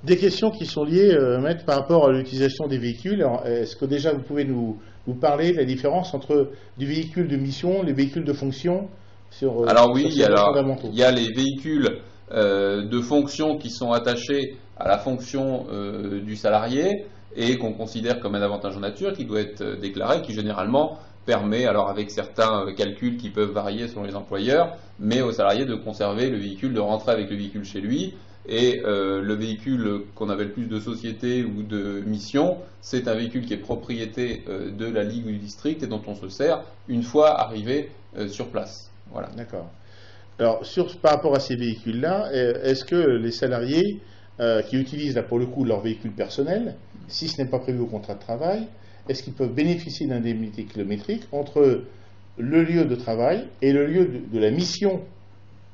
Des questions qui sont liées, Maître, par rapport à l'utilisation des véhicules. Est-ce que déjà vous pouvez nous parler de la différence entre du véhicule de mission, les véhicules de fonction, Alors oui, sur ces points fondamentaux? il y a les véhicules de fonction qui sont attachés à la fonction du salarié et qu'on considère comme un avantage en nature qui doit être déclaré, qui généralement permet, alors avec certains calculs qui peuvent varier selon les employeurs, mais au salarié de conserver le véhicule, de rentrer avec le véhicule chez lui. Et le véhicule qu'on appelle plus de société ou de mission, c'est un véhicule qui est propriété de la ligue ou du district et dont on se sert une fois arrivé sur place. Voilà. D'accord. Alors, par rapport à ces véhicules-là, est-ce que les salariés qui utilisent là pour le coup leur véhicule personnel, si ce n'est pas prévu au contrat de travail, est-ce qu'ils peuvent bénéficier d'indemnités kilométriques entre le lieu de travail et le lieu de la mission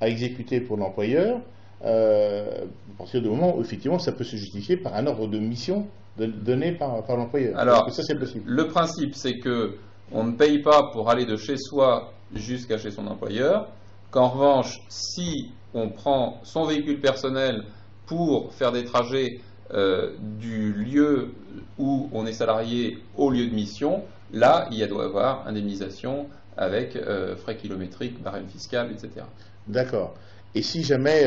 à exécuter pour l'employeur, à partir du moment où effectivement ça peut se justifier par un ordre de mission donné par l'employeur? Alors, ça c'est possible. le principe, c'est que on ne paye pas pour aller de chez soi jusqu'à chez son employeur, qu'en revanche, si on prend son véhicule personnel pour faire des trajets du lieu où on est salarié au lieu de mission, là, il doit y avoir indemnisation avec frais kilométriques, barème fiscal, etc. D'accord. Et si jamais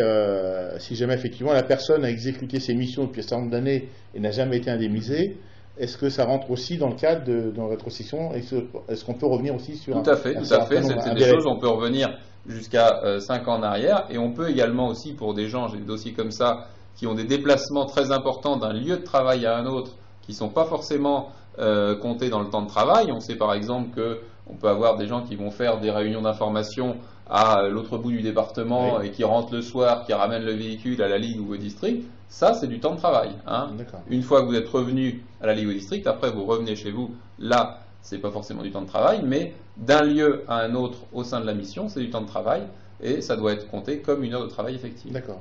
effectivement la personne a exécuté ses missions depuis un certain nombre d'années et n'a jamais été indemnisée, est-ce que ça rentre aussi dans le cadre de la rétrocession? Est-ce qu'on peut revenir aussi sur Tout à fait, tout à fait. C'est des choses, on peut revenir jusqu'à 5 ans en arrière, et on peut également aussi, pour des gens, j'ai des dossiers comme ça, qui ont des déplacements très importants d'un lieu de travail à un autre, qui ne sont pas forcément comptés dans le temps de travail. On sait par exemple qu'on peut avoir des gens qui vont faire des réunions d'information à l'autre bout du département, oui, et qui rentrent le soir, qui ramènent le véhicule à la ligue ou au district. Ça, c'est du temps de travail. Hein. Une fois que vous êtes revenu à la ligue ou au district, après vous revenez chez vous. Là, c'est pas forcément du temps de travail, mais d'un lieu à un autre au sein de la mission, c'est du temps de travail et ça doit être compté comme une heure de travail effective. D'accord.